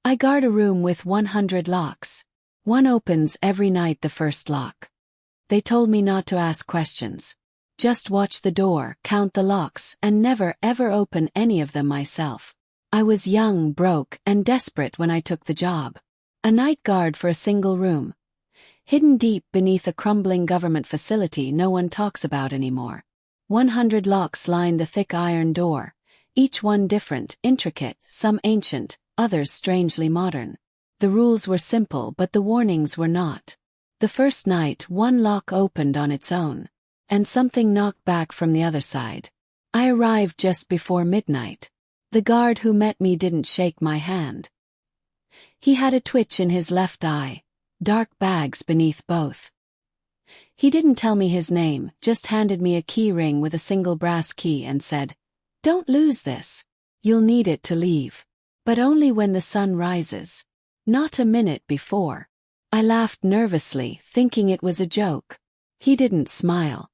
I guard a room with 100 locks. One opens every night the first lock. They told me not to ask questions. Just watch the door, count the locks, and never ever open any of them myself. I was young, broke, and desperate when I took the job. A night guard for a single room. Hidden deep beneath a crumbling government facility no one talks about anymore. 100 locks lined the thick iron door, each one different, intricate, some ancient, others strangely modern. The rules were simple but the warnings were not. The first night one lock opened on its own, and something knocked back from the other side. I arrived just before midnight. The guard who met me didn't shake my hand. He had a twitch in his left eye, dark bags beneath both. He didn't tell me his name, just handed me a key ring with a single brass key and said, "Don't lose this. You'll need it to leave. But only when the sun rises. Not a minute before." I laughed nervously, thinking it was a joke. He didn't smile.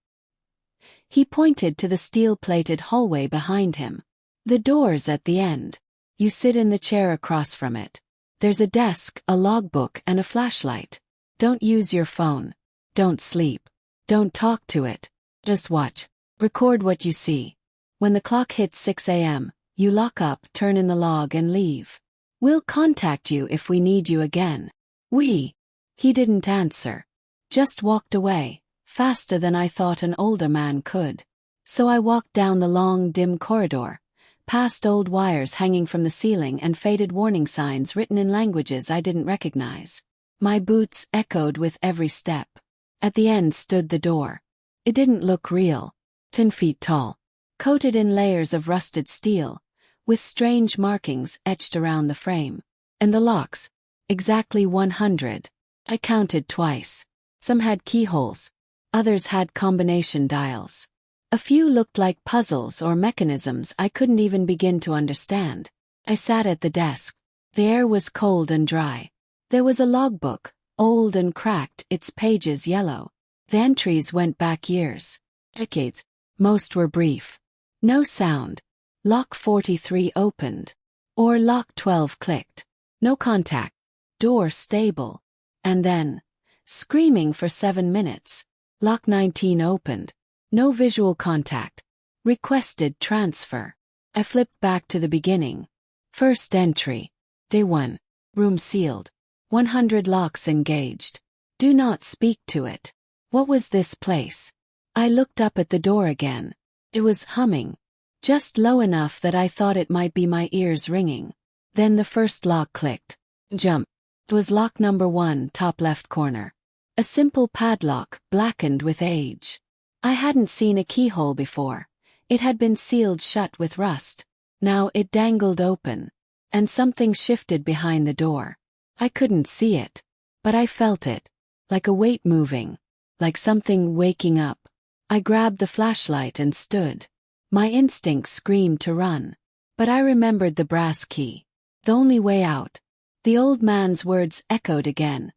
He pointed to the steel-plated hallway behind him. "The door's at the end. You sit in the chair across from it. There's a desk, a logbook, and a flashlight. Don't use your phone. Don't sleep. Don't talk to it. Just watch. Record what you see. When the clock hits 6 a.m., you lock up, turn in the log, and leave. We'll contact you if we need you again." He didn't answer. Just walked away, faster than I thought an older man could. So I walked down the long, dim corridor, past old wires hanging from the ceiling and faded warning signs written in languages I didn't recognize. My boots echoed with every step. At the end stood the door. It didn't look real. 10 feet tall, coated in layers of rusted steel, with strange markings etched around the frame. And the locks, exactly 100. I counted twice. Some had keyholes. Others had combination dials. A few looked like puzzles or mechanisms I couldn't even begin to understand. I sat at the desk. The air was cold and dry. There was a logbook, old and cracked, its pages yellow. The entries went back years. Decades. Most were brief. No sound. Lock 43 opened. Or lock 12 clicked. No contact. Door stable. And then, screaming for 7 minutes. Lock 19 opened. No visual contact. Requested transfer. I flipped back to the beginning. First entry. Day 1. Room sealed. 100 locks engaged. Do not speak to it. What was this place? I looked up at the door again. It was humming. Just low enough that I thought it might be my ears ringing. Then the first lock clicked. Jump. It was lock number 1, top left corner. A simple padlock, blackened with age. I hadn't seen a keyhole before. It had been sealed shut with rust. Now it dangled open. And something shifted behind the door. I couldn't see it. But I felt it. Like a weight moving. Like something waking up. I grabbed the flashlight and stood. My instinct screamed to run. But I remembered the brass key. The only way out. The old man's words echoed again.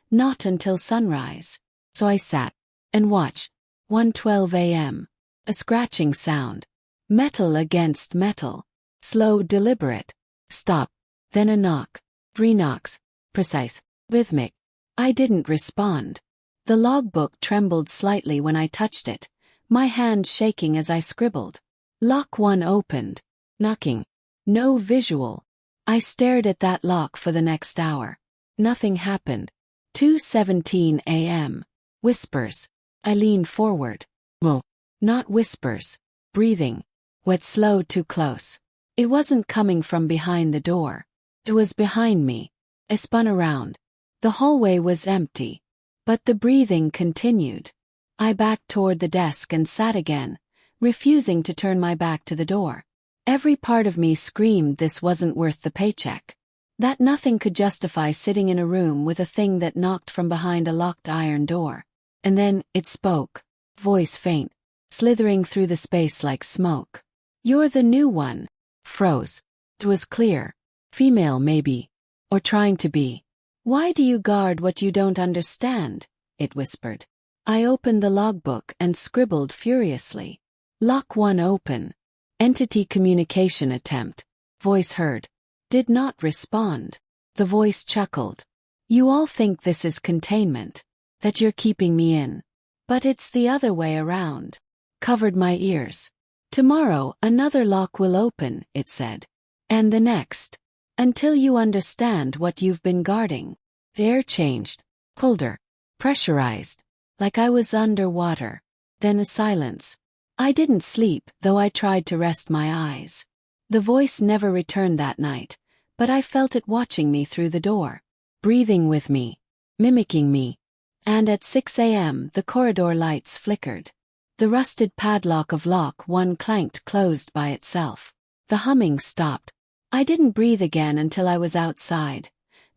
Not until sunrise. So I sat and watched. 1:12 a.m. A scratching sound. Metal against metal. Slow, deliberate. Stop. Then a knock. 3 knocks. Precise. Rhythmic. I didn't respond. The logbook trembled slightly when I touched it, my hand shaking as I scribbled. Lock 1 opened. Knocking. No visual. I stared at that lock for the next hour. Nothing happened. 2:17 a.m. Whispers. I leaned forward. Whoa. Not whispers. Breathing. Wet, slow, too close. It wasn't coming from behind the door. It was behind me. I spun around. The hallway was empty. But the breathing continued. I backed toward the desk and sat again, refusing to turn my back to the door. Every part of me screamed this wasn't worth the paycheck. That nothing could justify sitting in a room with a thing that knocked from behind a locked iron door. And then, it spoke. Voice faint. Slithering through the space like smoke. "You're the new one." Froze. It was clear. Female maybe. Or trying to be. "Why do you guard what you don't understand?" it whispered. I opened the logbook and scribbled furiously. Lock 1 open. Entity communication attempt. Voice heard. Did not respond. The voice chuckled. You all think this is containment, that you're keeping me in. But it's the other way around. Covered my ears. Tomorrow another lock will open, it said. And the next. Until you understand what you've been guarding. The air changed. Colder. Pressurized. Like I was underwater. Then a silence. I didn't sleep, though I tried to rest my eyes. The voice never returned that night, but I felt it watching me through the door. Breathing with me. Mimicking me. And at 6 a.m. the corridor lights flickered. The rusted padlock of lock 1 clanked closed by itself. The humming stopped. I didn't breathe again until I was outside,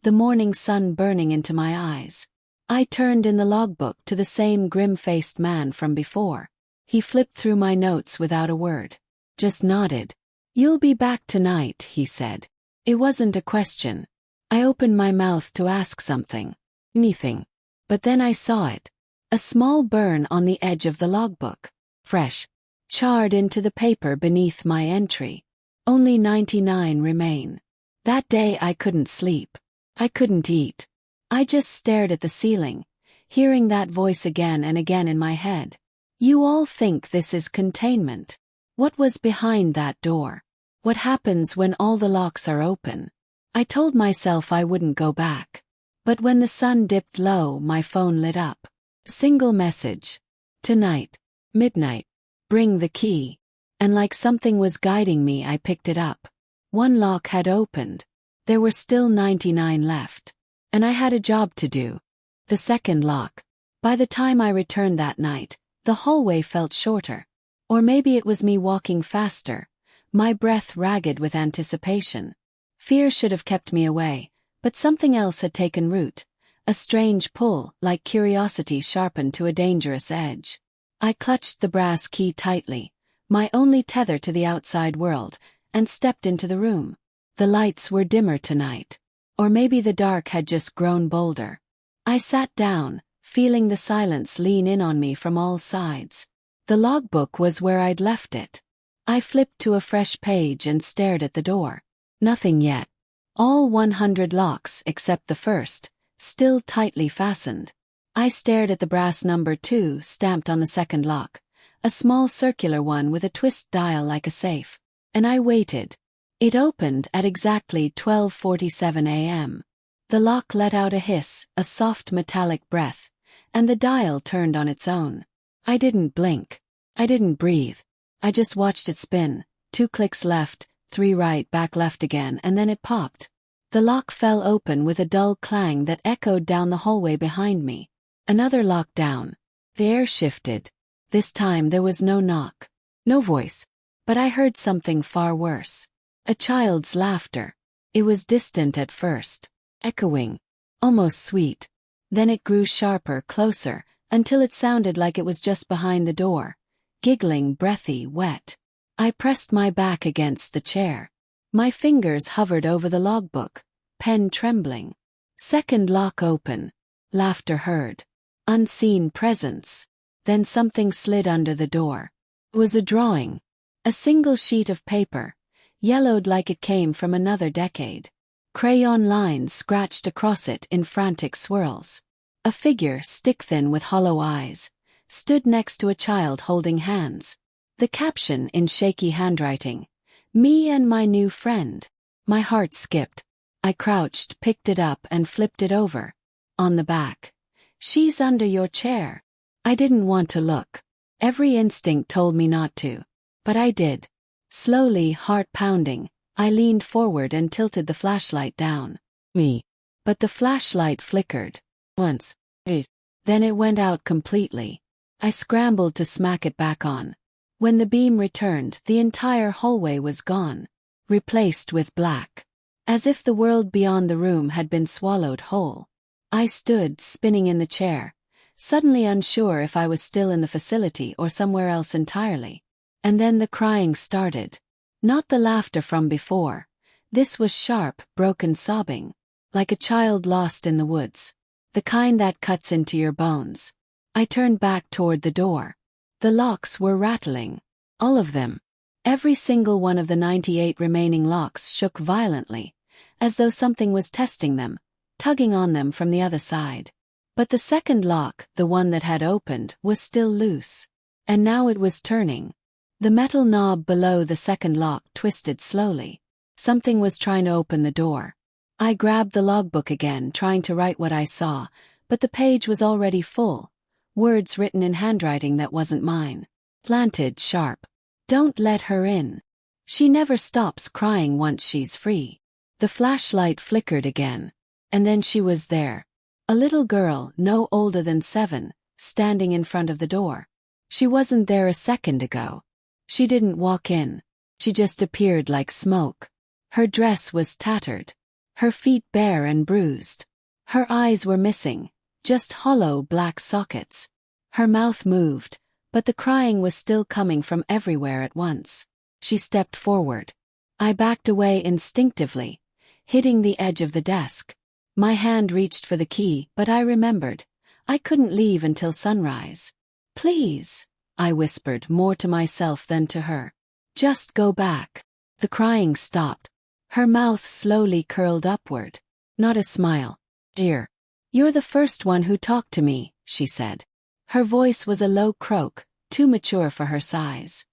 the morning sun burning into my eyes. I turned in the logbook to the same grim-faced man from before. He flipped through my notes without a word. Just nodded. You'll be back tonight, he said. It wasn't a question. I opened my mouth to ask something. Anything. But then I saw it. A small burn on the edge of the logbook. Fresh. Charred into the paper beneath my entry. Only 99 remain. That day I couldn't sleep. I couldn't eat. I just stared at the ceiling, hearing that voice again and again in my head. You all think this is containment. What was behind that door? What happens when all the locks are open? I told myself I wouldn't go back. But when the sun dipped low, my phone lit up. Single message. Tonight. Midnight. Bring the key. And like something was guiding me, I picked it up. 1 lock had opened. There were still 99 left. And I had a job to do. The second lock. By the time I returned that night, the hallway felt shorter. Or maybe it was me walking faster, my breath ragged with anticipation. Fear should have kept me away, but something else had taken root. A strange pull, like curiosity sharpened to a dangerous edge. I clutched the brass key tightly, my only tether to the outside world, and stepped into the room. The lights were dimmer tonight. Or maybe the dark had just grown bolder. I sat down, feeling the silence lean in on me from all sides. The logbook was where I'd left it. I flipped to a fresh page and stared at the door. Nothing yet. All 100 locks except the first, still tightly fastened. I stared at the brass number 2 stamped on the second lock, a small circular one with a twist dial like a safe. And I waited. It opened at exactly 12:47 a.m. The lock let out a hiss, a soft metallic breath, and the dial turned on its own. I didn't blink. I didn't breathe. I just watched it spin. 2 clicks left, 3 right, back left again, and then it popped. The lock fell open with a dull clang that echoed down the hallway behind me. Another lock down. The air shifted. This time there was no knock. No voice. But I heard something far worse. A child's laughter. It was distant at first. Echoing. Almost sweet. Then it grew sharper, closer, until it sounded like it was just behind the door. Giggling, breathy, wet. I pressed my back against the chair. My fingers hovered over the logbook, pen trembling. Second lock open. Laughter heard. Unseen presence. Then something slid under the door. It was a drawing. A single sheet of paper, yellowed like it came from another decade. Crayon lines scratched across it in frantic swirls. A figure, stick-thin with hollow eyes, stood next to a child holding hands. The caption in shaky handwriting, "Me and my new friend." My heart skipped. I crouched, picked it up and flipped it over. On the back, "She's under your chair." I didn't want to look. Every instinct told me not to. But I did. Slowly, heart pounding, I leaned forward and tilted the flashlight down. Me. But the flashlight flickered. Once. Then it went out completely. I scrambled to smack it back on. When the beam returned, the entire hallway was gone. Replaced with black. As if the world beyond the room had been swallowed whole. I stood, spinning in the chair, suddenly unsure if I was still in the facility or somewhere else entirely. And then the crying started. Not the laughter from before. This was sharp, broken sobbing. Like a child lost in the woods. The kind that cuts into your bones. I turned back toward the door. The locks were rattling. All of them. Every single one of the 98 remaining locks shook violently, as though something was testing them, tugging on them from the other side. But the second lock, the one that had opened, was still loose. And now it was turning. The metal knob below the second lock twisted slowly. Something was trying to open the door. I grabbed the logbook again, trying to write what I saw, but the page was already full. Words written in handwriting that wasn't mine. Planted sharp. Don't let her in. She never stops crying once she's free. The flashlight flickered again. And then she was there. A little girl, no older than 7, standing in front of the door. She wasn't there a second ago. She didn't walk in. She just appeared like smoke. Her dress was tattered. Her feet bare and bruised. Her eyes were missing, just hollow black sockets. Her mouth moved, but the crying was still coming from everywhere at once. She stepped forward. I backed away instinctively, hitting the edge of the desk. My hand reached for the key, but I remembered. I couldn't leave until sunrise. Please, I whispered, more to myself than to her. Just go back. The crying stopped. Her mouth slowly curled upward. Not a smile. Dear. You're the first one who talked to me, she said. Her voice was a low croak, too mature for her size.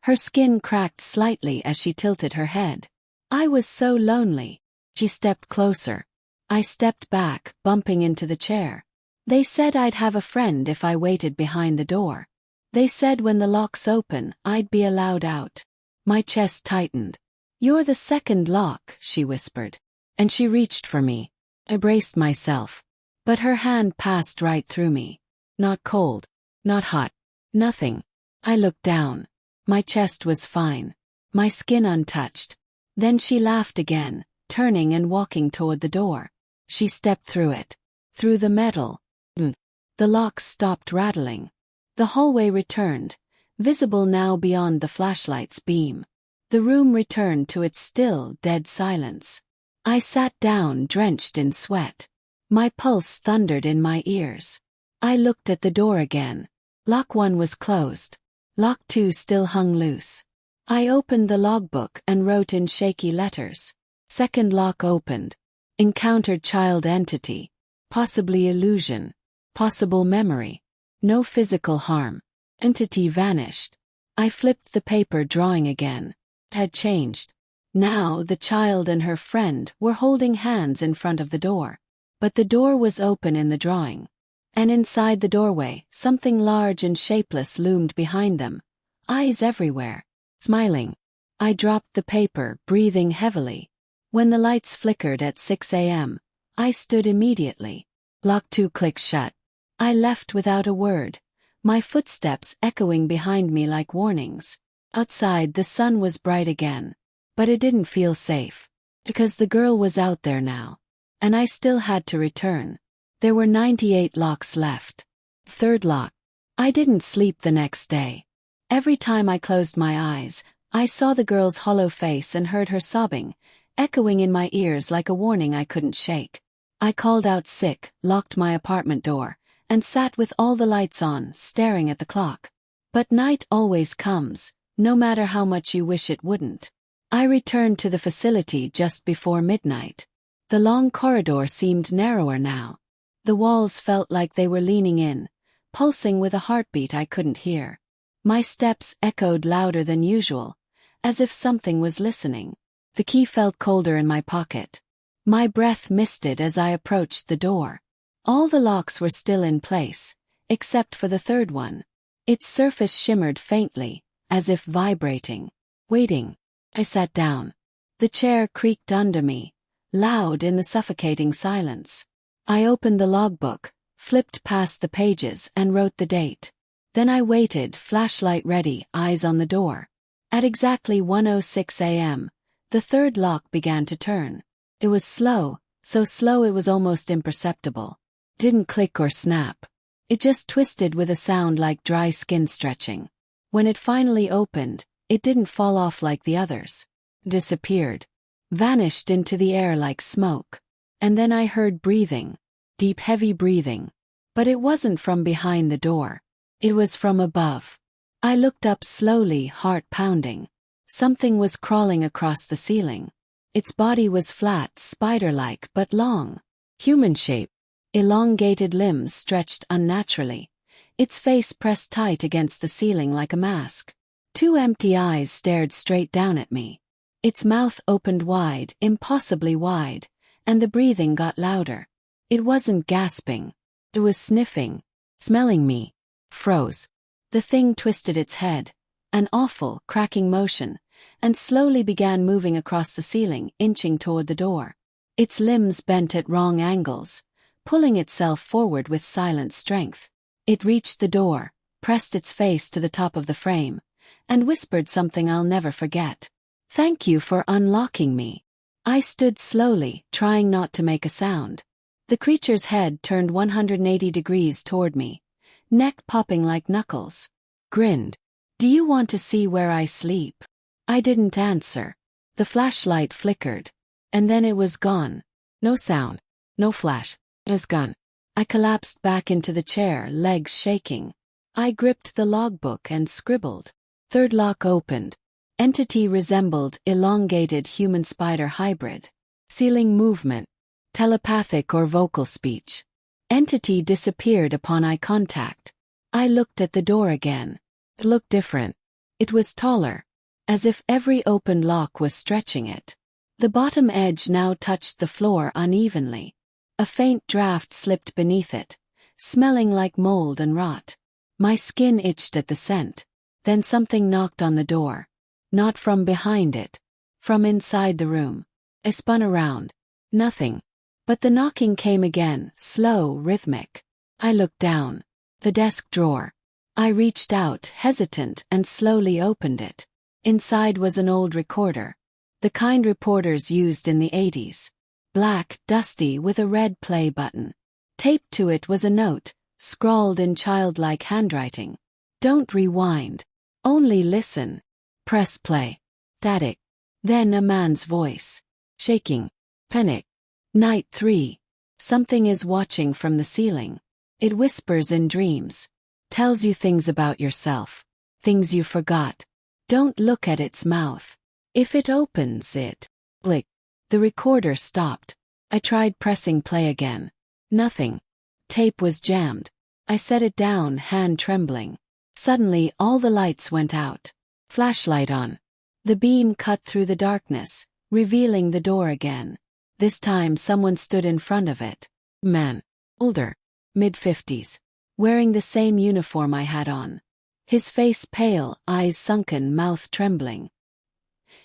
Her skin cracked slightly as she tilted her head. I was so lonely. She stepped closer. I stepped back, bumping into the chair. They said I'd have a friend if I waited behind the door. They said when the lock's open, I'd be allowed out. My chest tightened. You're the second lock, she whispered. And she reached for me. I braced myself. But her hand passed right through me. Not cold. Not hot. Nothing. I looked down. My chest was fine. My skin untouched. Then she laughed again, turning and walking toward the door. She stepped through it. Through the metal. The locks stopped rattling. The hallway returned, visible now beyond the flashlight's beam. The room returned to its still, dead silence. I sat down, drenched in sweat. My pulse thundered in my ears. I looked at the door again. Lock 1 was closed. Lock 2 still hung loose. I opened the logbook and wrote in shaky letters. Second lock opened. Encountered child entity. Possibly illusion. Possible memory. No physical harm. Entity vanished. I flipped the paper, drawing again. It had changed. Now the child and her friend were holding hands in front of the door. But the door was open in the drawing. And inside the doorway, something large and shapeless loomed behind them. Eyes everywhere. Smiling. I dropped the paper, breathing heavily. When the lights flickered at 6 a.m., I stood immediately. Lock 2 clicked shut. I left without a word, my footsteps echoing behind me like warnings. Outside the sun was bright again. But it didn't feel safe. Because the girl was out there now. And I still had to return. There were 98 locks left. Third lock. I didn't sleep the next day. Every time I closed my eyes, I saw the girl's hollow face and heard her sobbing, echoing in my ears like a warning I couldn't shake. I called out sick, locked my apartment door, and sat with all the lights on, staring at the clock. But night always comes, no matter how much you wish it wouldn't. I returned to the facility just before midnight. The long corridor seemed narrower now. The walls felt like they were leaning in, pulsing with a heartbeat I couldn't hear. My steps echoed louder than usual, as if something was listening. The key felt colder in my pocket. My breath misted as I approached the door. All the locks were still in place, except for the third one. Its surface shimmered faintly, as if vibrating. Waiting. I sat down. The chair creaked under me, loud in the suffocating silence. I opened the logbook, flipped past the pages and wrote the date. Then I waited, flashlight ready, eyes on the door. At exactly 1:06 a.m., the third lock began to turn. It was slow, so slow it was almost imperceptible. Didn't click or snap. It just twisted with a sound like dry skin stretching. When it finally opened, it didn't fall off like the others. Disappeared. Vanished into the air like smoke. And then I heard breathing. Deep, heavy breathing. But it wasn't from behind the door. It was from above. I looked up slowly, heart pounding. Something was crawling across the ceiling. Its body was flat, spider-like but long. Human shape. Elongated limbs stretched unnaturally. Its face pressed tight against the ceiling like a mask. Two empty eyes stared straight down at me. Its mouth opened wide, impossibly wide, and the breathing got louder. It wasn't gasping. It was sniffing, smelling me. Froze. The thing twisted its head, an awful, cracking motion, and slowly began moving across the ceiling, inching toward the door. Its limbs bent at wrong angles, pulling itself forward with silent strength. It reached the door, pressed its face to the top of the frame, and whispered something I'll never forget. "Thank you for unlocking me." I stood slowly, trying not to make a sound. The creature's head turned 180 degrees toward me, neck popping like knuckles. Grinned. "Do you want to see where I sleep?" I didn't answer. The flashlight flickered. And then it was gone. No sound. No flash. It was gone. I collapsed back into the chair, legs shaking. I gripped the logbook and scribbled. Third lock opened. Entity resembled elongated human spider hybrid. Ceiling movement. Telepathic or vocal speech. Entity disappeared upon eye contact. I looked at the door again. It looked different. It was taller, as if every opened lock was stretching it. The bottom edge now touched the floor unevenly. A faint draft slipped beneath it, smelling like mold and rot. My skin itched at the scent. Then something knocked on the door. Not from behind it. From inside the room. I spun around. Nothing. But the knocking came again, slow, rhythmic. I looked down. The desk drawer. I reached out, hesitant, and slowly opened it. Inside was an old recorder. The kind reporters used in the 80s. Black, dusty, with a red play button. Taped to it was a note, scrawled in childlike handwriting. "Don't rewind. Only listen. Press play." Static. Then a man's voice. Shaking. Panic. "Night 3. Something is watching from the ceiling. It whispers in dreams. Tells you things about yourself. Things you forgot. Don't look at its mouth. If it opens it." Click. The recorder stopped. I tried pressing play again. Nothing. Tape was jammed. I set it down, hand trembling. Suddenly all the lights went out. Flashlight on. The beam cut through the darkness, revealing the door again. This time someone stood in front of it. Man. Older. Mid-50s. Wearing the same uniform I had on. His face pale, eyes sunken, mouth trembling.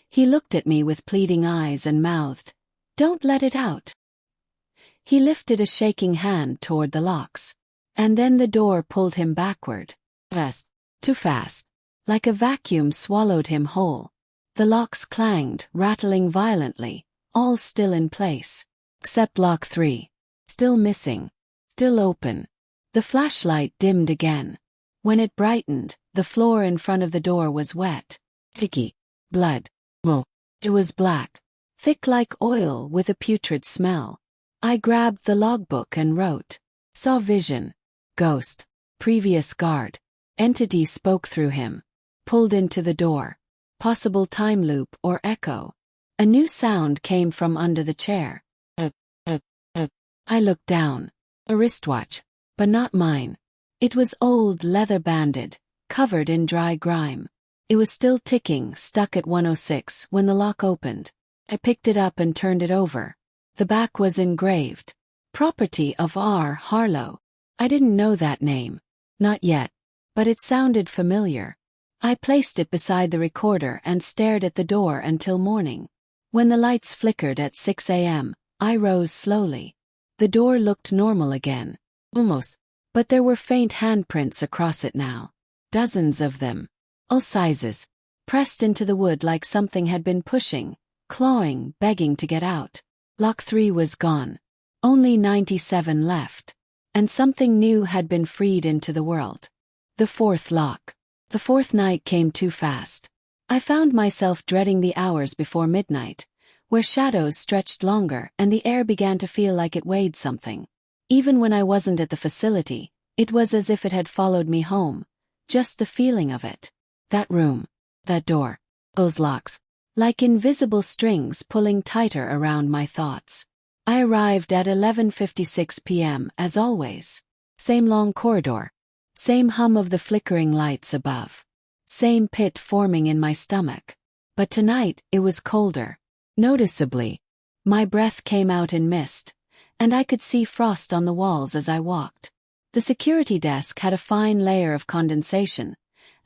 He looked at me with pleading eyes and mouthed, "Don't let it out." He lifted a shaking hand toward the locks. And then the door pulled him backward. Fast. Too fast. Like a vacuum swallowed him whole. The locks clanged, rattling violently, all still in place. Except lock 3. Still missing. Still open. The flashlight dimmed again. When it brightened, the floor in front of the door was wet. Sticky. Blood. It was black. Thick like oil with a putrid smell. I grabbed the logbook and wrote. Saw vision. Ghost. Previous guard. Entity spoke through him. Pulled into the door. Possible time loop or echo. A new sound came from under the chair. I looked down. A wristwatch. But not mine. It was old, leather-banded, covered in dry grime. It was still ticking, stuck at 106, when the lock opened. I picked it up and turned it over. The back was engraved. Property of R. Harlow. I didn't know that name. Not yet. But it sounded familiar. I placed it beside the recorder and stared at the door until morning. When the lights flickered at 6 a.m., I rose slowly. The door looked normal again. Almost. But there were faint handprints across it now. Dozens of them. All sizes. Pressed into the wood like something had been pushing, clawing, begging to get out. Lock 3 was gone. Only 97 left. And something new had been freed into the world. The 4th lock. The 4th night came too fast. I found myself dreading the hours before midnight, where shadows stretched longer and the air began to feel like it weighed something. Even when I wasn't at the facility, it was as if it had followed me home. Just the feeling of it. That room. That door. Those locks. like invisible strings pulling tighter around my thoughts. I arrived at 11:56 p.m. as always. Same long corridor. Same hum of the flickering lights above. Same pit forming in my stomach. But tonight it was colder. Noticeably. My breath came out in mist, and I could see frost on the walls as I walked. The security desk had a fine layer of condensation,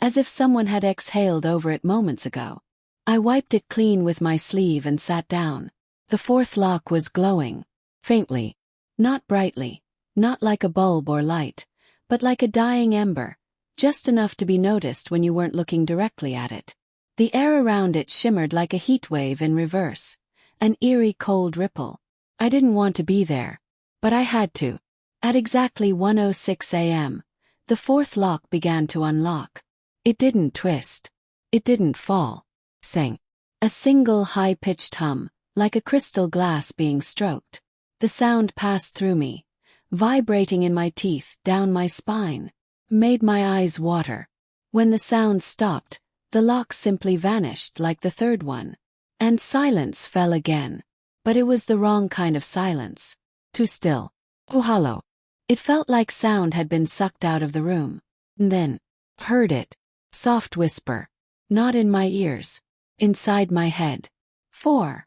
as if someone had exhaled over it moments ago. I wiped it clean with my sleeve and sat down. The fourth lock was glowing. Faintly. Not brightly. Not like a bulb or light, but like a dying ember, just enough to be noticed when you weren't looking directly at it. The air around it shimmered like a heat wave in reverse, an eerie cold ripple. I didn't want to be there, but I had to. At exactly 1:06 a.m., the fourth lock began to unlock. It didn't twist. It didn't fall. Sang. A single high-pitched hum, like a crystal glass being stroked. The sound passed through me, vibrating in my teeth, down my spine, made my eyes water. When the sound stopped, the lock simply vanished like the third one. And silence fell again. But it was the wrong kind of silence. Too still. Too hollow. It felt like sound had been sucked out of the room. And then, heard it. Soft whisper. Not in my ears. Inside my head. 4.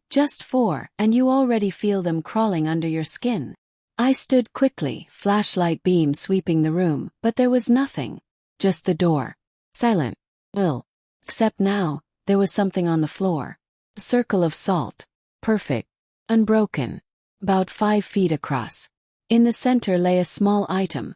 Just 4, and you already feel them crawling under your skin. I stood quickly, flashlight beam sweeping the room, but there was nothing. Just the door. Silent. Ill. Except now, there was something on the floor. A circle of salt. Perfect. Unbroken. About 5 feet across. In the center lay a small item.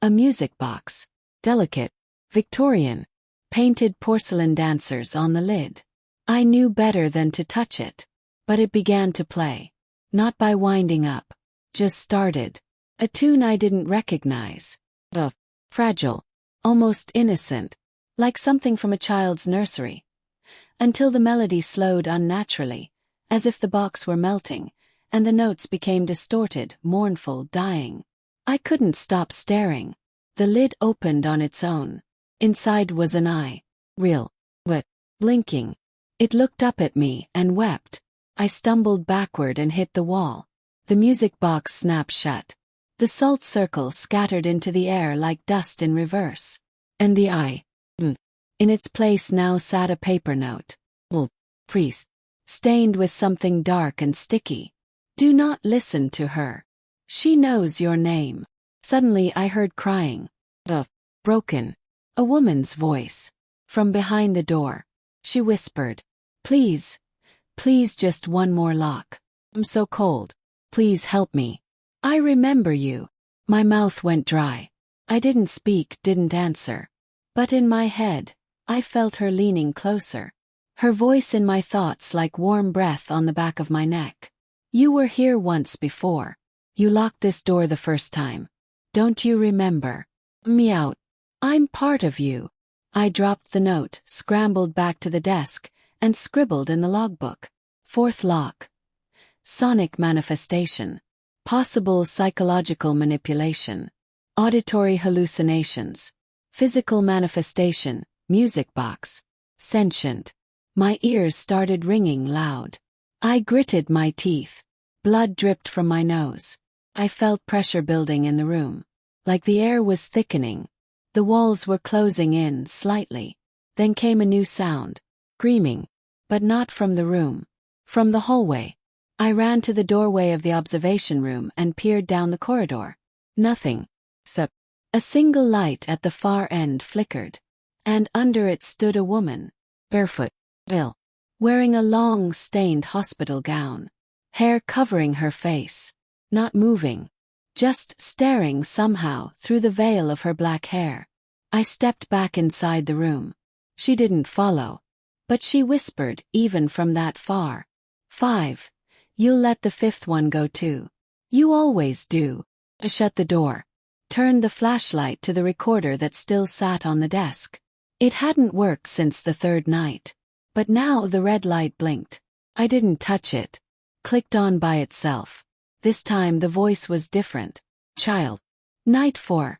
A music box. Delicate. Victorian. Painted porcelain dancers on the lid. I knew better than to touch it. But it began to play. Not by winding up. Just started. A tune I didn't recognize. Fragile. Almost innocent. Like something from a child's nursery. Until the melody slowed unnaturally, as if the box were melting, and the notes became distorted, mournful, dying. I couldn't stop staring. The lid opened on its own. Inside was an eye. Real. But blinking. It looked up at me and wept. I stumbled backward and hit the wall. The music box snapped shut. The salt circle scattered into the air like dust in reverse. And the eye. In its place now sat a paper note. Priest. Stained with something dark and sticky. Do not listen to her. She knows your name. Suddenly I heard crying. Broken. A woman's voice. From behind the door. She whispered. Please. Please just one more lock. I'm so cold. Please help me. I remember you. My mouth went dry. I didn't speak, didn't answer. But in my head, I felt her leaning closer. Her voice in my thoughts like warm breath on the back of my neck. You were here once before. You locked this door the first time. Don't you remember? Me out. I'm part of you. I dropped the note, scrambled back to the desk, and scribbled in the logbook. Fourth lock. Sonic manifestation. Possible psychological manipulation. Auditory hallucinations. Physical manifestation. Music box. Sentient. My ears started ringing loud. I gritted my teeth. Blood dripped from my nose. I felt pressure building in the room. Like the air was thickening. The walls were closing in slightly. Then came a new sound. Screaming. But not from the room. From the hallway. I ran to the doorway of the observation room and peered down the corridor. Nothing. Except a single light at the far end flickered. And under it stood a woman. Barefoot. Ill. Wearing a long, stained hospital gown. Hair covering her face. Not moving. Just staring somehow through the veil of her black hair. I stepped back inside the room. She didn't follow. But she whispered even from that far. 5. You'll let the fifth one go too. You always do. I shut the door. Turned the flashlight to the recorder that still sat on the desk. It hadn't worked since the third night. But now the red light blinked. I didn't touch it. Clicked on by itself. This time the voice was different. Child. Night 4.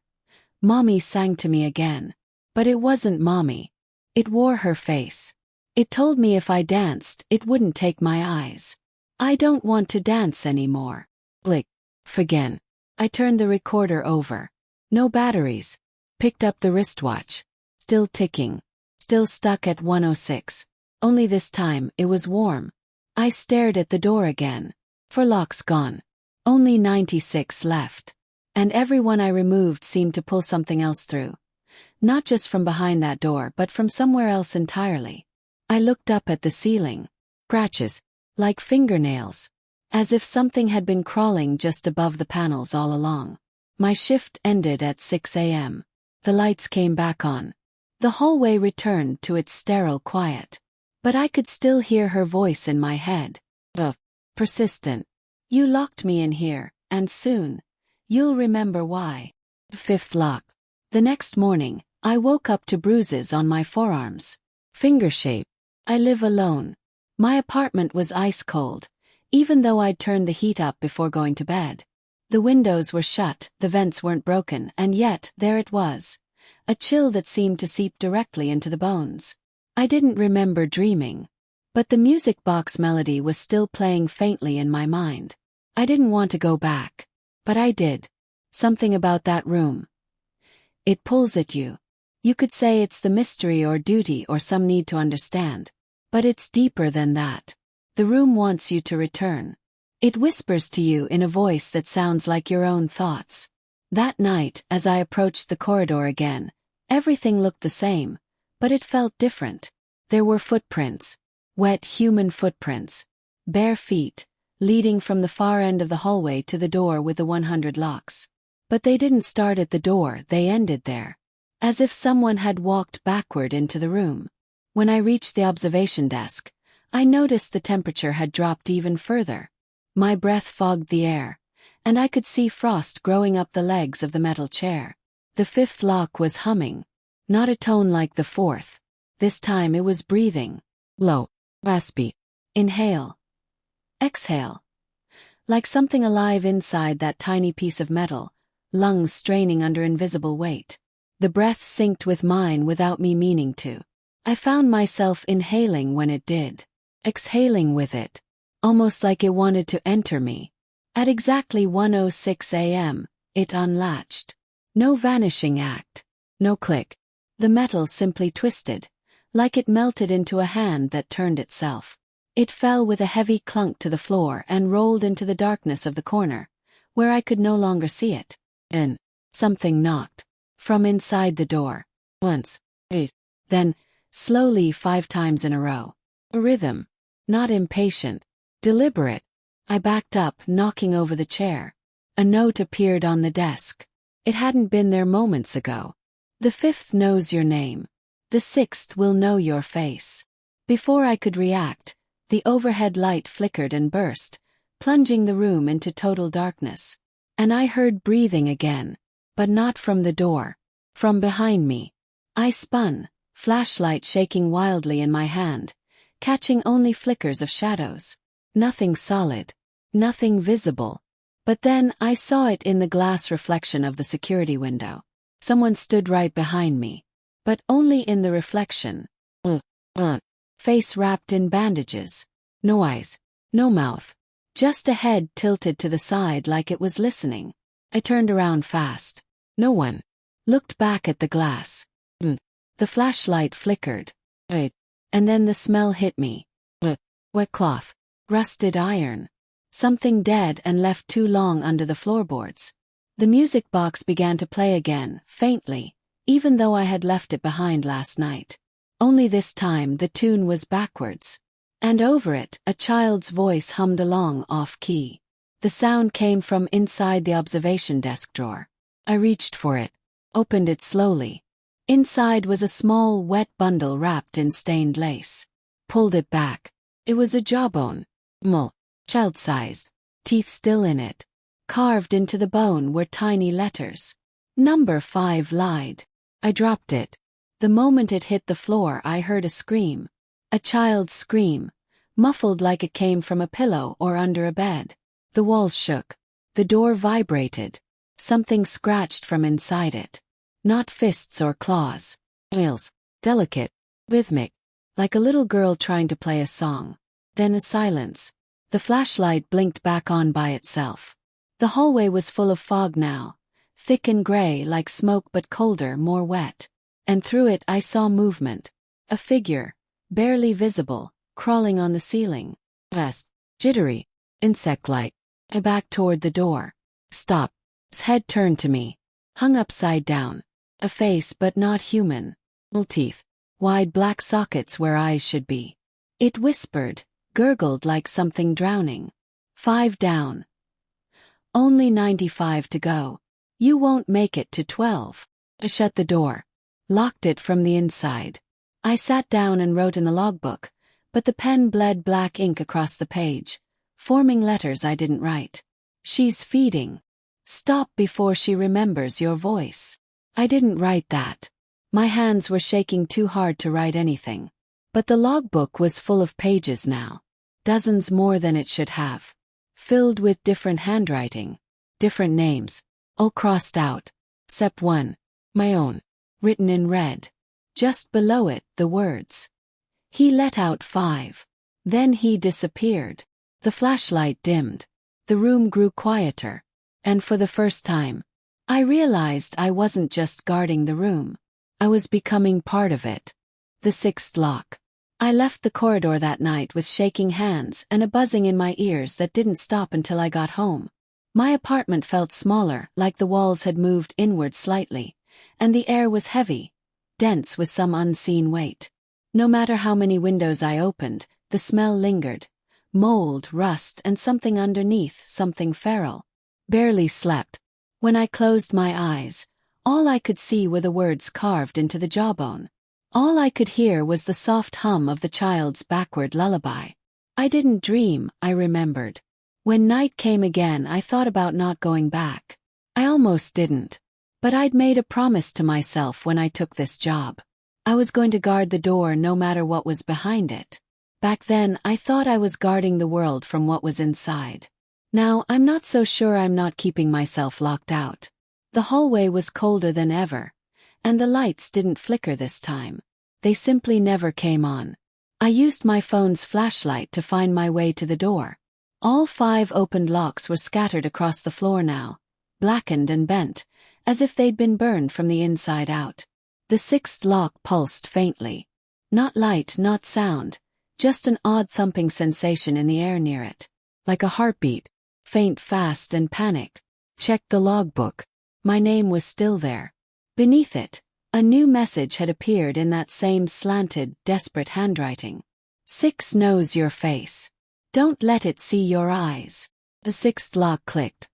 Mommy sang to me again. But it wasn't Mommy. It wore her face. It told me if I danced, it wouldn't take my eyes. I don't want to dance anymore. Click. Again. I turned the recorder over. No batteries. Picked up the wristwatch. Still ticking. Still stuck at 106. Only this time, it was warm. I stared at the door again. 4 locks gone. Only 96 left. And every one I removed seemed to pull something else through. Not just from behind that door, but from somewhere else entirely. I looked up at the ceiling. Scratches. Like fingernails. As if something had been crawling just above the panels all along. My shift ended at 6 a.m. The lights came back on. The hallway returned to its sterile quiet. But I could still hear her voice in my head. Persistent. You locked me in here, and soon. You'll remember why. 5th lock. The next morning, I woke up to bruises on my forearms. Finger shape. I live alone. My apartment was ice cold, even though I'd turned the heat up before going to bed. The windows were shut, the vents weren't broken, and yet, there it was. A chill that seemed to seep directly into the bones. I didn't remember dreaming. But the music box melody was still playing faintly in my mind. I didn't want to go back. But I did. Something about that room. It pulls at you. You could say it's the mystery or duty or some need to understand. But it's deeper than that. The room wants you to return. It whispers to you in a voice that sounds like your own thoughts. That night, as I approached the corridor again, everything looked the same, but it felt different. There were footprints. Wet human footprints. Bare feet, leading from the far end of the hallway to the door with the 100 locks. But they didn't start at the door, they ended there. As if someone had walked backward into the room. When I reached the observation desk, I noticed the temperature had dropped even further. My breath fogged the air, and I could see frost growing up the legs of the metal chair. The 5th lock was humming. Not a tone like the 4th. This time it was breathing. Low. Raspy. Inhale. Exhale. Like something alive inside that tiny piece of metal, lungs straining under invisible weight. The breath synced with mine without me meaning to. I found myself inhaling when it did. Exhaling with it. Almost like it wanted to enter me. At exactly 1:06 a.m., it unlatched. No vanishing act. No click. The metal simply twisted, like it melted into a hand that turned itself. It fell with a heavy clunk to the floor and rolled into the darkness of the corner, where I could no longer see it. And something knocked. From inside the door. Once. Then, slowly 5 times in a row. A rhythm. Not impatient. Deliberate. I backed up, knocking over the chair. A note appeared on the desk. It hadn't been there moments ago. The 5th knows your name. The 6th will know your face. Before I could react, the overhead light flickered and burst, plunging the room into total darkness. And I heard breathing again. But not from the door. From behind me. I spun, flashlight shaking wildly in my hand, catching only flickers of shadows. Nothing solid. Nothing visible. But then I saw it in the glass reflection of the security window. Someone stood right behind me. But only in the reflection. Face wrapped in bandages. No eyes. No mouth. Just a head tilted to the side like it was listening. I turned around fast. No one. Looked back at the glass. The flashlight flickered. And then the smell hit me. Wet cloth. Rusted iron. Something dead and left too long under the floorboards. The music box began to play again, faintly, even though I had left it behind last night. Only this time the tune was backwards. And over it, a child's voice hummed along off-key. The sound came from inside the observation desk drawer. I reached for it, opened it slowly. Inside was a small, wet bundle wrapped in stained lace. Pulled it back. It was a jawbone. Child-sized. Teeth still in it. Carved into the bone were tiny letters. Number 5 lied. I dropped it. The moment it hit the floor, I heard a scream. A child's scream, muffled like it came from a pillow or under a bed. The walls shook. The door vibrated. Something scratched from inside it. Not fists or claws. Nails. Delicate. Rhythmic. like a little girl trying to play a song. Then a silence. The flashlight blinked back on by itself. The hallway was full of fog now, thick and gray like smoke but colder, more wet. And through it I saw movement. A figure, barely visible, crawling on the ceiling. Fast, jittery, insect-like. I backed toward the door. Stop. Its head turned to me. Hung upside down. A face but not human. Full teeth. Wide black sockets where eyes should be. It whispered, gurgled like something drowning. 5 down. Only 95 to go. You won't make it to 12. I shut the door. Locked it from the inside. I sat down and wrote in the logbook, but the pen bled black ink across the page, forming letters I didn't write. She's feeding. Stop before she remembers your voice. I didn't write that. My hands were shaking too hard to write anything. But the logbook was full of pages now. Dozens more than it should have. Filled with different handwriting. Different names. All crossed out. Except one. My own. Written in red. Just below it, the words. He let out 5. Then he disappeared. The flashlight dimmed. The room grew quieter. And for the first time, I realized I wasn't just guarding the room. I was becoming part of it. The 6th lock. I left the corridor that night with shaking hands and a buzzing in my ears that didn't stop until I got home. My apartment felt smaller, like the walls had moved inward slightly, and the air was heavy, dense with some unseen weight. No matter how many windows I opened, the smell lingered. Mold, rust, and something underneath, something feral. Barely slept. When I closed my eyes, all I could see were the words carved into the jawbone. All I could hear was the soft hum of the child's backward lullaby. I didn't dream, I remembered. When night came again, I thought about not going back. I almost didn't. But I'd made a promise to myself when I took this job. I was going to guard the door no matter what was behind it. Back then, I thought I was guarding the world from what was inside. Now, I'm not so sure I'm not keeping myself locked out. The hallway was colder than ever. And the lights didn't flicker this time. They simply never came on. I used my phone's flashlight to find my way to the door. All 5 opened locks were scattered across the floor now, blackened and bent, as if they'd been burned from the inside out. The 6th lock pulsed faintly. Not light, not sound, just an odd thumping sensation in the air near it. Like a heartbeat, faint, fast, and panicked. Checked the logbook. My name was still there. Beneath it, a new message had appeared in that same slanted, desperate handwriting. 6 knows your face. Don't let it see your eyes. The 6th lock clicked.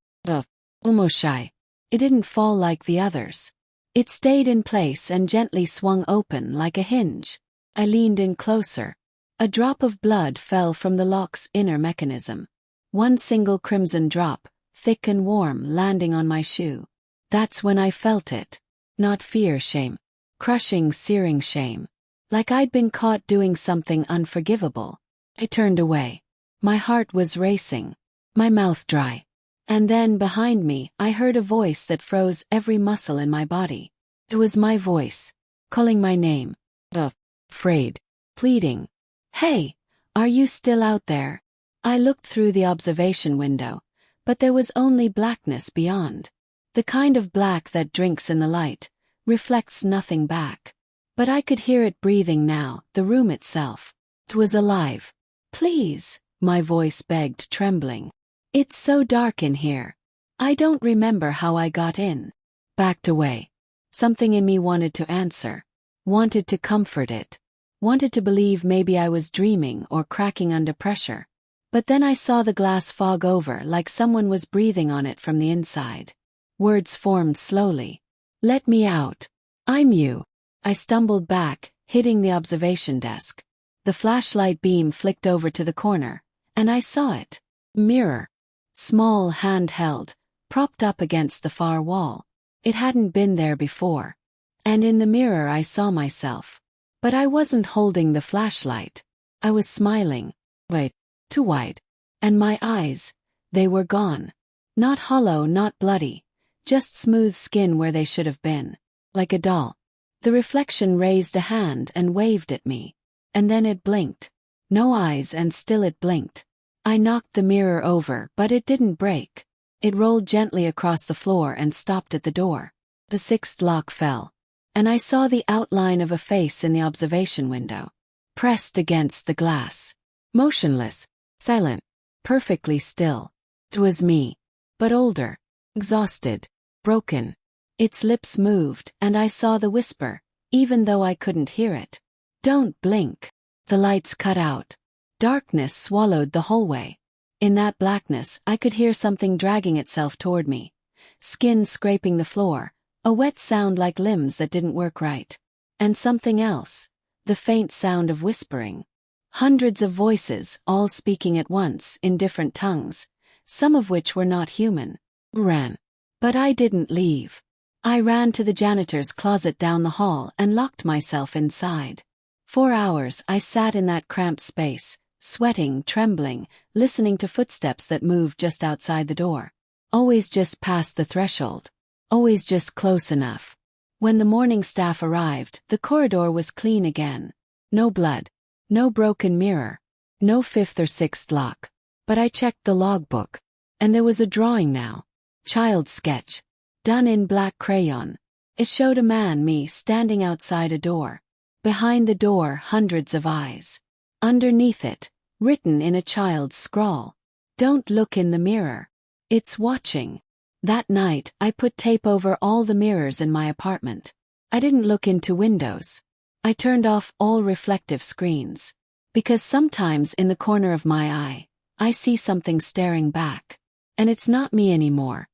Almost shy. It didn't fall like the others. It stayed in place and gently swung open like a hinge. I leaned in closer. A drop of blood fell from the lock's inner mechanism. One single crimson drop, thick and warm, landing on my shoe. That's when I felt it. Not fear, shame. Crushing, searing shame. Like I'd been caught doing something unforgivable. I turned away. My heart was racing. My mouth dry. And then, behind me, I heard a voice that froze every muscle in my body. It was my voice. Calling my name. Afraid. Pleading. Hey, are you still out there? I looked through the observation window, but there was only blackness beyond. The kind of black that drinks in the light, reflects nothing back. But I could hear it breathing now, the room itself. It was alive. Please, my voice begged, trembling. It's so dark in here. I don't remember how I got in. Backed away. Something in me wanted to answer. Wanted to comfort it. Wanted to believe maybe I was dreaming or cracking under pressure. But then I saw the glass fog over like someone was breathing on it from the inside. Words formed slowly. Let me out. I'm you. I stumbled back, hitting the observation desk. The flashlight beam flicked over to the corner, and I saw it. Mirror. Small, handheld, propped up against the far wall. It hadn't been there before. And in the mirror I saw myself. But I wasn't holding the flashlight. I was smiling. Wait. Too wide. And my eyes, they were gone. Not hollow, not bloody. Just smooth skin where they should have been. Like a doll. The reflection raised a hand and waved at me. And then it blinked. No eyes, and still it blinked. I knocked the mirror over, but it didn't break. It rolled gently across the floor and stopped at the door. The sixth lock fell, and I saw the outline of a face in the observation window, pressed against the glass. Motionless, silent, perfectly still. It was me, but older, exhausted, broken. Its lips moved, and I saw the whisper, even though I couldn't hear it. "Don't blink." The lights cut out. Darkness swallowed the hallway. In that blackness, I could hear something dragging itself toward me. Skin scraping the floor, a wet sound like limbs that didn't work right. And something else, the faint sound of whispering. Hundreds of voices, all speaking at once, in different tongues, some of which were not human. Ran. But I didn't leave. I ran to the janitor's closet down the hall and locked myself inside. 4 hours I sat in that cramped space, sweating, trembling, listening to footsteps that moved just outside the door. Always just past the threshold. Always just close enough. When the morning staff arrived, the corridor was clean again. No blood. No broken mirror. No fifth or sixth lock. But I checked the logbook. And there was a drawing now. Child sketch. Done in black crayon. It showed a man, me, standing outside a door. Behind the door, hundreds of eyes. Underneath it, written in a child's scrawl. "Don't look in the mirror. It's watching." That night, I put tape over all the mirrors in my apartment. I didn't look into windows. I turned off all reflective screens. Because sometimes in the corner of my eye, I see something staring back. And it's not me anymore.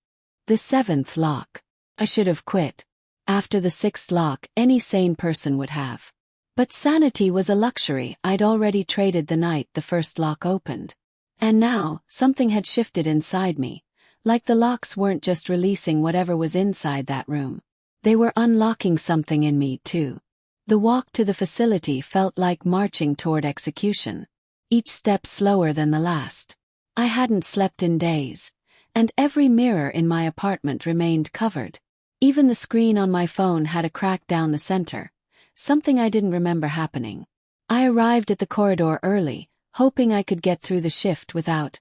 The seventh lock. I should have quit. After the sixth lock, any sane person would have. But sanity was a luxury I'd already traded the night the first lock opened. And now, something had shifted inside me. Like the locks weren't just releasing whatever was inside that room. They were unlocking something in me, too. The walk to the facility felt like marching toward execution. Each step slower than the last. I hadn't slept in days. And every mirror in my apartment remained covered. Even the screen on my phone had a crack down the center. Something I didn't remember happening. I arrived at the corridor early, hoping I could get through the shift without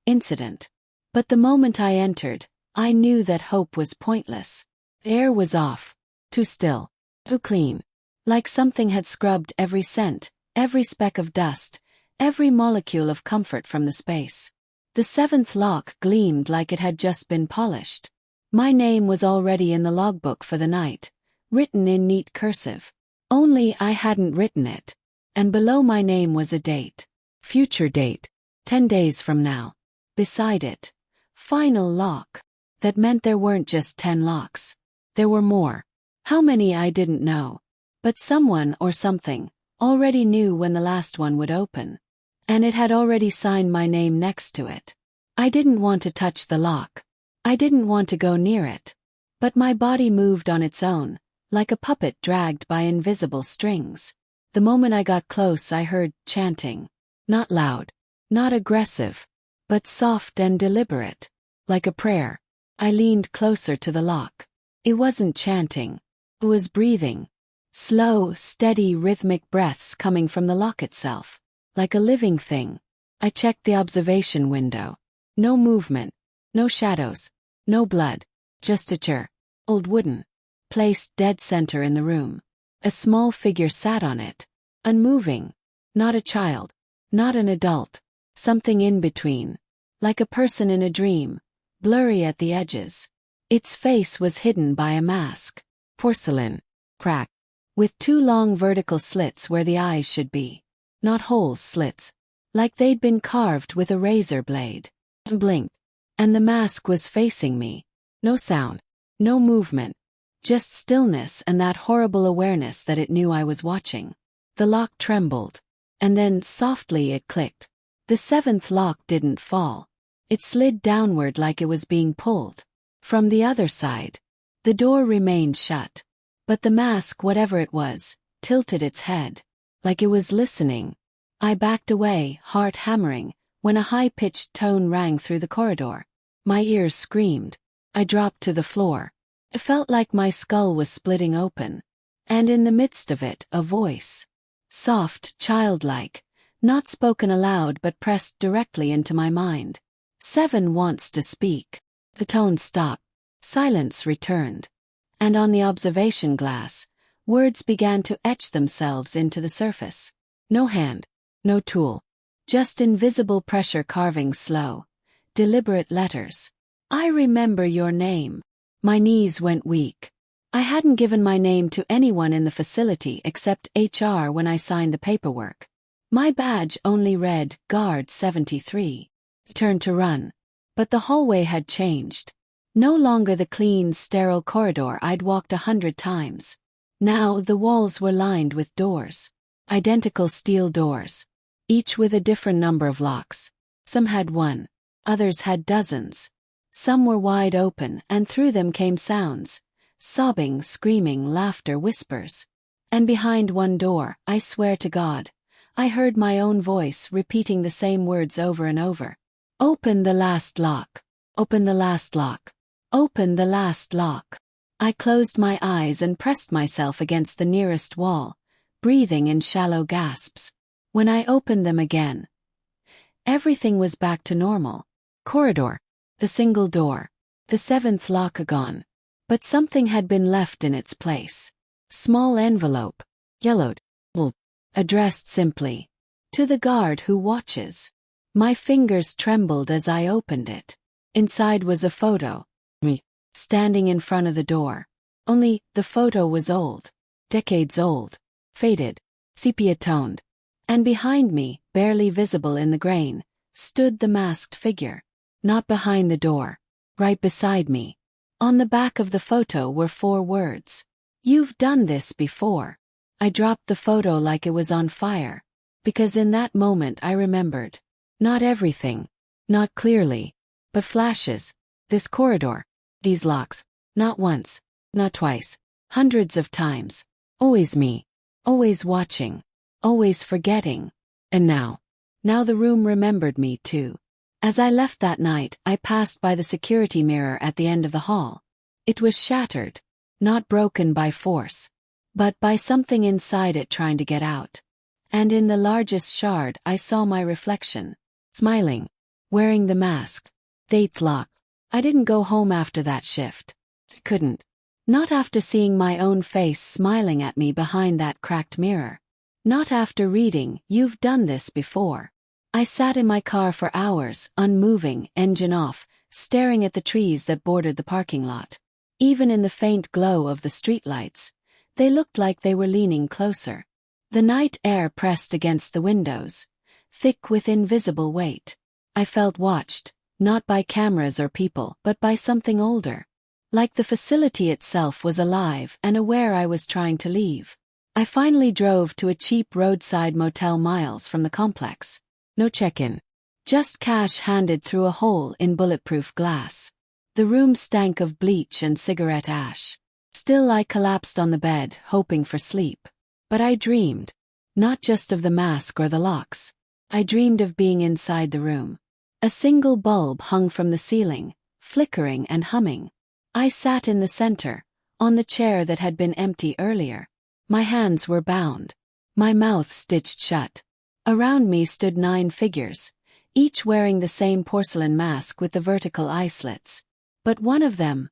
incident. But the moment I entered, I knew that hope was pointless. The air was off. Too still. Too clean. Like something had scrubbed every scent, every speck of dust, every molecule of comfort from the space. The seventh lock gleamed like it had just been polished. My name was already in the logbook for the night, written in neat cursive. Only I hadn't written it. And below my name was a date. Future date. 10 days from now. Beside it, final lock. That meant there weren't just 10 locks. There were more. How many I didn't know. But someone or something already knew when the last one would open. And it had already signed my name next to it. I didn't want to touch the lock. I didn't want to go near it. But my body moved on its own, like a puppet dragged by invisible strings. The moment I got close, I heard chanting. Not loud, not aggressive, but soft and deliberate, like a prayer. I leaned closer to the lock. It wasn't chanting. It was breathing. Slow, steady, rhythmic breaths coming from the lock itself. Like a living thing. I checked the observation window. No movement. No shadows. No blood. Just a chair. Old wooden. Placed dead center in the room. A small figure sat on it. Unmoving. Not a child. Not an adult. Something in between. Like a person in a dream. Blurry at the edges. Its face was hidden by a mask. Porcelain. Cracked. With 2 long vertical slits where the eyes should be. Not holes, slits. Like they'd been carved with a razor blade. I blinked. And the mask was facing me. No sound. No movement. Just stillness and that horrible awareness that it knew I was watching. The lock trembled. And then, softly, it clicked. The seventh lock didn't fall. It slid downward like it was being pulled. From the other side. The door remained shut. But the mask, whatever it was, tilted its head. Like it was listening. I backed away, heart hammering, when a high-pitched tone rang through the corridor. My ears screamed. I dropped to the floor. It felt like my skull was splitting open. And in the midst of it, a voice. Soft, childlike, not spoken aloud but pressed directly into my mind. 7 wants to speak. The tone stopped. Silence returned. And on the observation glass, words began to etch themselves into the surface. No hand, no tool. Just invisible pressure carving slow, deliberate letters. I remember your name. My knees went weak. I hadn't given my name to anyone in the facility except HR when I signed the paperwork. My badge only read Guard 73. I turned to run. But the hallway had changed. No longer the clean, sterile corridor I'd walked 100 times. Now the walls were lined with doors. Identical steel doors. Each with a different number of locks. Some had one. Others had dozens. Some were wide open, and through them came sounds. Sobbing, screaming, laughter, whispers. And behind one door, I swear to God, I heard my own voice repeating the same words over and over. Open the last lock. Open the last lock. Open the last lock. I closed my eyes and pressed myself against the nearest wall, breathing in shallow gasps. When I opened them again, everything was back to normal. Corridor. The single door. The 7th lock gone. But something had been left in its place. Small envelope. Yellowed. Addressed simply. To the guard who watches. My fingers trembled as I opened it. Inside was a photo. Me. Standing in front of the door. Only, the photo was old. Decades old. Faded. Sepia-toned. And behind me, barely visible in the grain, stood the masked figure. Not behind the door. Right beside me. On the back of the photo were 4 words. You've done this before. I dropped the photo like it was on fire. Because in that moment I remembered. Not everything. Not clearly. But flashes. This corridor. These locks. Not once. Not twice. Hundreds of times. Always me. Always watching. Always forgetting. And now. Now the room remembered me too. As I left that night, I passed by the security mirror at the end of the hall. It was shattered. Not broken by force. But by something inside it trying to get out. And in the largest shard I saw my reflection. Smiling. Wearing the mask. The 8th lock. I didn't go home after that shift. Couldn't. Not after seeing my own face smiling at me behind that cracked mirror. Not after reading, You've done this before. I sat in my car for hours, unmoving, engine off, staring at the trees that bordered the parking lot. Even in the faint glow of the streetlights, they looked like they were leaning closer. The night air pressed against the windows, thick with invisible weight. I felt watched, not by cameras or people, but by something older. Like the facility itself was alive and aware I was trying to leave. I finally drove to a cheap roadside motel miles from the complex. No check-in. Just cash handed through a hole in bulletproof glass. The room stank of bleach and cigarette ash. Still I collapsed on the bed, hoping for sleep. But I dreamed. Not just of the mask or the locks. I dreamed of being inside the room. A single bulb hung from the ceiling, flickering and humming. I sat in the center, on the chair that had been empty earlier. My hands were bound. My mouth stitched shut. Around me stood 9 figures, each wearing the same porcelain mask with the vertical eye slits. But one of them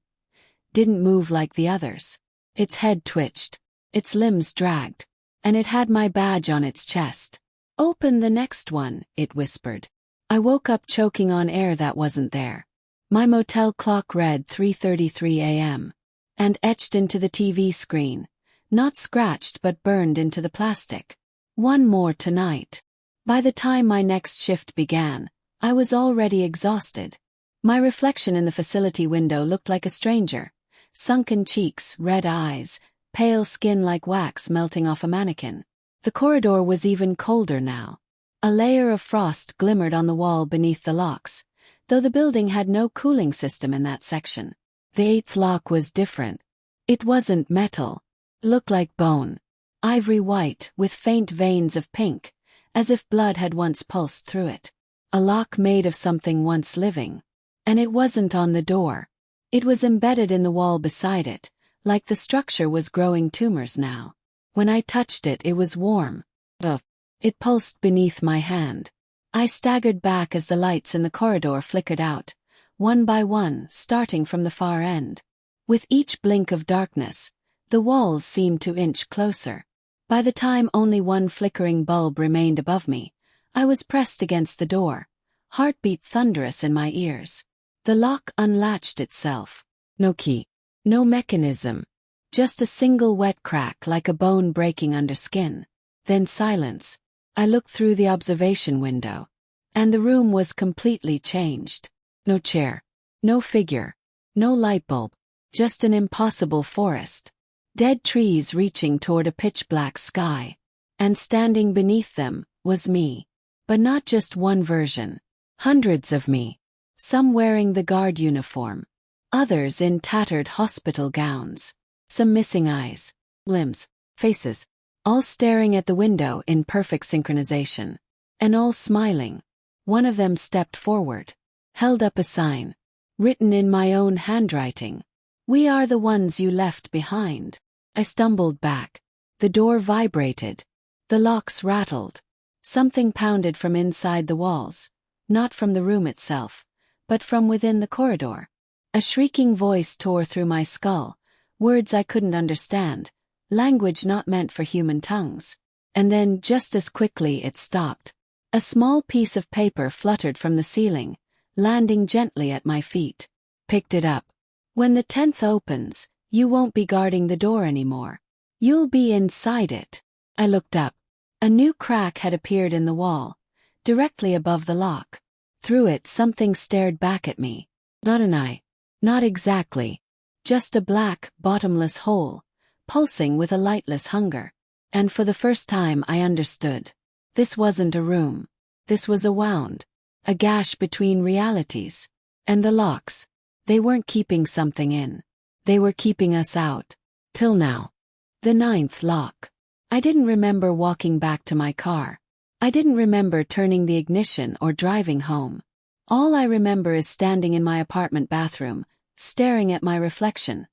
didn't move like the others. Its head twitched. Its limbs dragged. And it had my badge on its chest. Open the next one, it whispered. I woke up choking on air that wasn't there. My motel clock read 3:33 a.m. And etched into the TV screen. Not scratched but burned into the plastic. One more tonight. By the time my next shift began, I was already exhausted. My reflection in the facility window looked like a stranger. Sunken cheeks, red eyes, pale skin like wax melting off a mannequin. The corridor was even colder now. A layer of frost glimmered on the wall beneath the locks, though the building had no cooling system in that section. The 8th lock was different. It wasn't metal. It looked like bone. Ivory white, with faint veins of pink, as if blood had once pulsed through it. A lock made of something once living. And it wasn't on the door. It was embedded in the wall beside it, like the structure was growing tumors now. When I touched it, it was warm. Ugh. It pulsed beneath my hand. I staggered back as the lights in the corridor flickered out, one by one, starting from the far end. With each blink of darkness, the walls seemed to inch closer. By the time only one flickering bulb remained above me, I was pressed against the door, heartbeat thunderous in my ears. The lock unlatched itself. No key. No mechanism. Just a single wet crack like a bone breaking under skin. Then silence. I looked through the observation window. And the room was completely changed. No chair. No figure. No light bulb. Just an impossible forest. Dead trees reaching toward a pitch-black sky. And standing beneath them was me. But not just one version. Hundreds of me. Some wearing the guard uniform. Others in tattered hospital gowns. Some missing eyes, limbs, faces. All staring at the window in perfect synchronization. And all smiling. One of them stepped forward. Held up a sign. Written in my own handwriting. "We are the ones you left behind." I stumbled back. The door vibrated. The locks rattled. Something pounded from inside the walls. Not from the room itself, but from within the corridor. A shrieking voice tore through my skull. Words I couldn't understand. Language not meant for human tongues. And then, just as quickly, it stopped. A small piece of paper fluttered from the ceiling, landing gently at my feet. Picked it up. "When the 10th opens, you won't be guarding the door anymore. You'll be inside it." I looked up. A new crack had appeared in the wall, directly above the lock. Through it something stared back at me. Not an eye. Not exactly. Just a black, bottomless hole, pulsing with a lightless hunger. And for the first time I understood. This wasn't a room. This was a wound. A gash between realities. And the locks. They weren't keeping something in. They were keeping us out. Till now. The 9th lock. I didn't remember walking back to my car. I didn't remember turning the ignition or driving home. All I remember is standing in my apartment bathroom, staring at my reflection,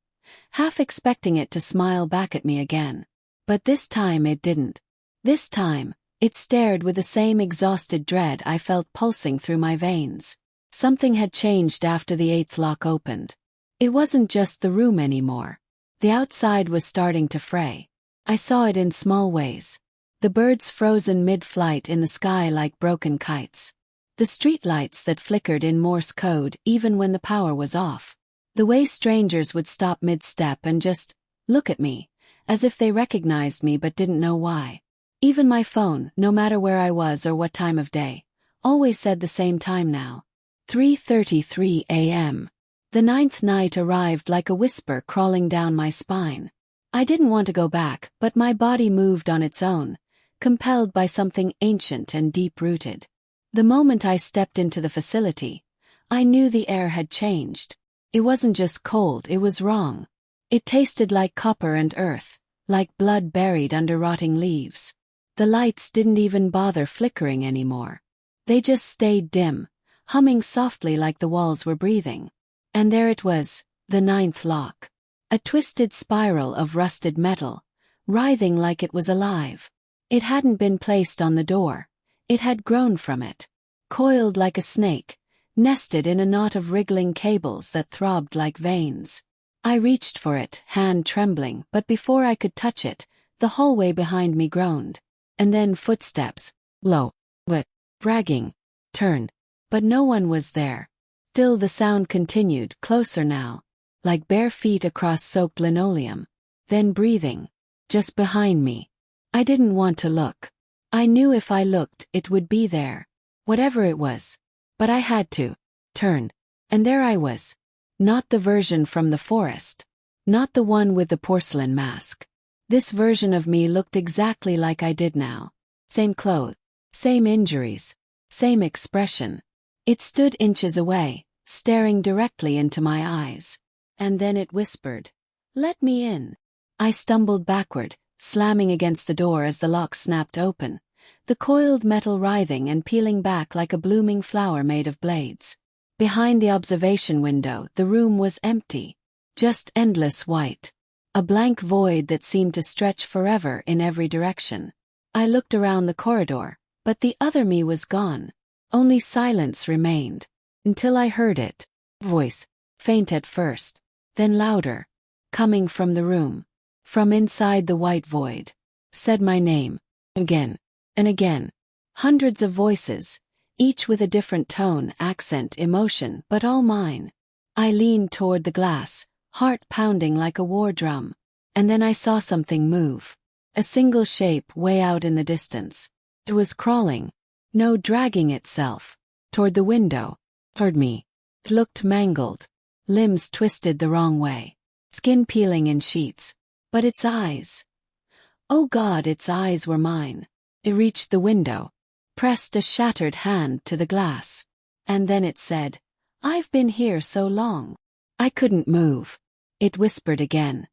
half expecting it to smile back at me again. But this time it didn't. This time, it stared with the same exhausted dread I felt pulsing through my veins. Something had changed after the 8th lock opened. It wasn't just the room anymore. The outside was starting to fray. I saw it in small ways. The birds frozen mid-flight in the sky like broken kites. The streetlights that flickered in Morse code even when the power was off. The way strangers would stop mid-step and just look at me, as if they recognized me but didn't know why. Even my phone, no matter where I was or what time of day, always said the same time now. 3:33 a.m. The 9th night arrived like a whisper crawling down my spine. I didn't want to go back, but my body moved on its own, compelled by something ancient and deep-rooted. The moment I stepped into the facility, I knew the air had changed. It wasn't just cold, it was wrong. It tasted like copper and earth, like blood buried under rotting leaves. The lights didn't even bother flickering anymore. They just stayed dim, humming softly like the walls were breathing. And there it was, the 9th lock. A twisted spiral of rusted metal, writhing like it was alive. It hadn't been placed on the door. It had grown from it. Coiled like a snake, nested in a knot of wriggling cables that throbbed like veins. I reached for it, hand trembling, but before I could touch it, the hallway behind me groaned. And then footsteps. Low. Bragging. Turned. But no one was there. Still the sound continued, closer now. Like bare feet across soaked linoleum. Then breathing. Just behind me. I didn't want to look. I knew if I looked, it would be there. Whatever it was. But I had to. Turned. And there I was. Not the version from the forest. Not the one with the porcelain mask. This version of me looked exactly like I did now. Same clothes. Same injuries. Same expression. It stood inches away, staring directly into my eyes. And then it whispered, "Let me in." I stumbled backward, slamming against the door as the lock snapped open, the coiled metal writhing and peeling back like a blooming flower made of blades. Behind the observation window, the room was empty. Just endless white. A blank void that seemed to stretch forever in every direction. I looked around the corridor, but the other me was gone. Only silence remained. Until I heard it. Voice. Faint at first. Then louder. Coming from the room. From inside the white void. Said my name. Again. And again. Hundreds of voices. Each with a different tone, accent, emotion, but all mine. I leaned toward the glass, heart pounding like a war drum. And then I saw something move. A single shape way out in the distance. It was crawling. No, dragging itself. Toward the window. Toward me. It looked mangled. Limbs twisted the wrong way. Skin peeling in sheets. But its eyes. Oh God, its eyes were mine. It reached the window. Pressed a shattered hand to the glass. And then it said, "I've been here so long." I couldn't move. It whispered again.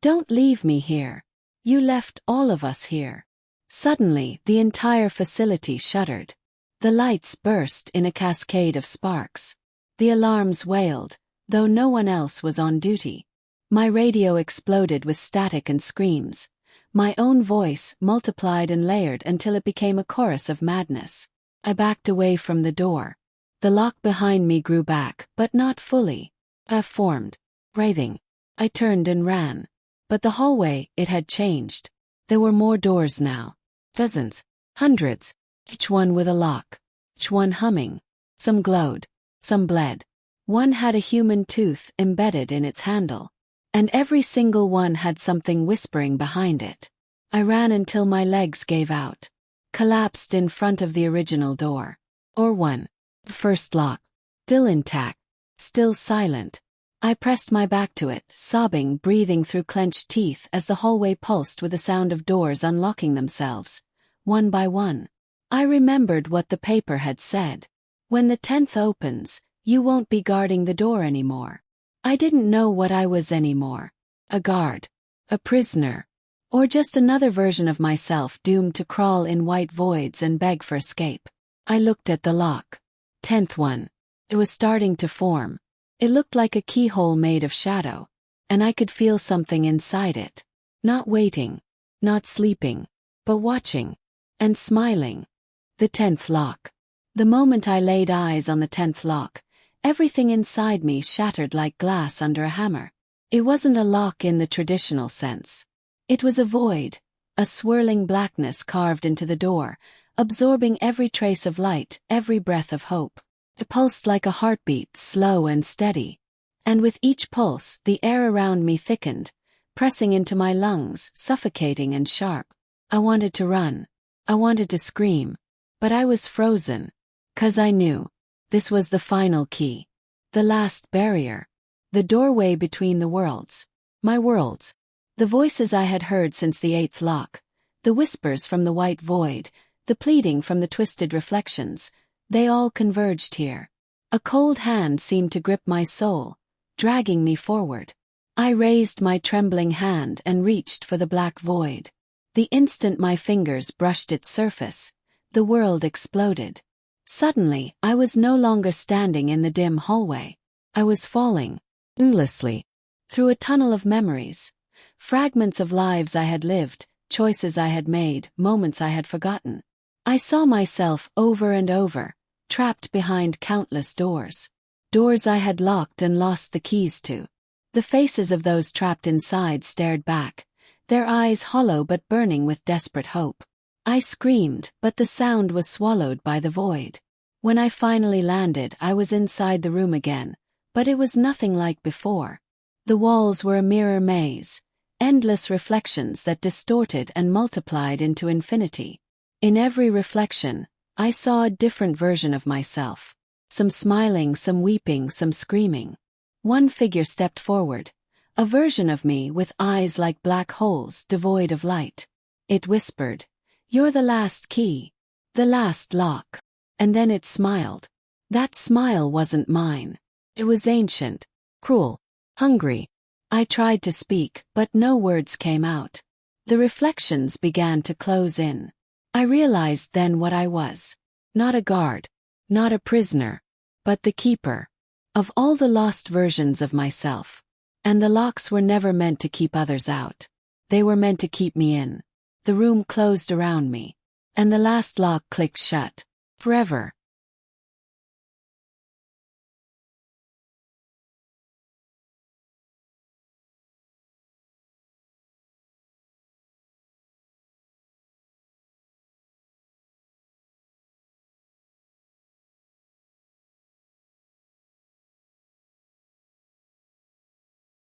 "Don't leave me here. You left all of us here." Suddenly, the entire facility shuddered. The lights burst in a cascade of sparks. The alarms wailed, though no one else was on duty. My radio exploded with static and screams. My own voice multiplied and layered until it became a chorus of madness. I backed away from the door. The lock behind me grew back, but not fully. I formed. Writhing. I turned and ran. But the hallway, it had changed. There were more doors now. Dozens. Hundreds. Each one with a lock. Each one humming. Some glowed. Some bled. One had a human tooth embedded in its handle. And every single one had something whispering behind it. I ran until my legs gave out. Collapsed in front of the original door. Or one. The first lock. Still intact. Still silent. I pressed my back to it, sobbing, breathing through clenched teeth as the hallway pulsed with the sound of doors unlocking themselves. One by one. I remembered what the paper had said. When the 10th opens, you won't be guarding the door anymore. I didn't know what I was anymore. A guard. A prisoner. Or just another version of myself doomed to crawl in white voids and beg for escape. I looked at the lock. 10th one. It was starting to form. It looked like a keyhole made of shadow. And I could feel something inside it. Not waiting. Not sleeping. But watching. And smiling. The 10th lock. The moment I laid eyes on the 10th lock, everything inside me shattered like glass under a hammer. It wasn't a lock in the traditional sense. It was a void, a swirling blackness carved into the door, absorbing every trace of light, every breath of hope. It pulsed like a heartbeat, slow and steady. And with each pulse, the air around me thickened, pressing into my lungs, suffocating and sharp. I wanted to run. I wanted to scream. But I was frozen. 'Cause I knew. This was the final key. The last barrier. The doorway between the worlds. My worlds. The voices I had heard since the 8th lock. The whispers from the white void. The pleading from the twisted reflections. They all converged here. A cold hand seemed to grip my soul, dragging me forward. I raised my trembling hand and reached for the black void. The instant my fingers brushed its surface, the world exploded. Suddenly, I was no longer standing in the dim hallway. I was falling, endlessly, through a tunnel of memories. Fragments of lives I had lived, choices I had made, moments I had forgotten. I saw myself over and over, trapped behind countless doors. Doors I had locked and lost the keys to. The faces of those trapped inside stared back, their eyes hollow but burning with desperate hope. I screamed, but the sound was swallowed by the void. When I finally landed, I was inside the room again, but it was nothing like before. The walls were a mirror maze, endless reflections that distorted and multiplied into infinity. In every reflection, I saw a different version of myself. Some smiling, some weeping, some screaming. One figure stepped forward, a version of me with eyes like black holes devoid of light. It whispered, "You're the last key, the last lock." And then it smiled. That smile wasn't mine. It was ancient, cruel, hungry. I tried to speak, but no words came out. The reflections began to close in. I realized then what I was. Not a guard, not a prisoner, but the keeper of all the lost versions of myself. And the locks were never meant to keep others out. They were meant to keep me in. The room closed around me. And the last lock clicked shut. Forever.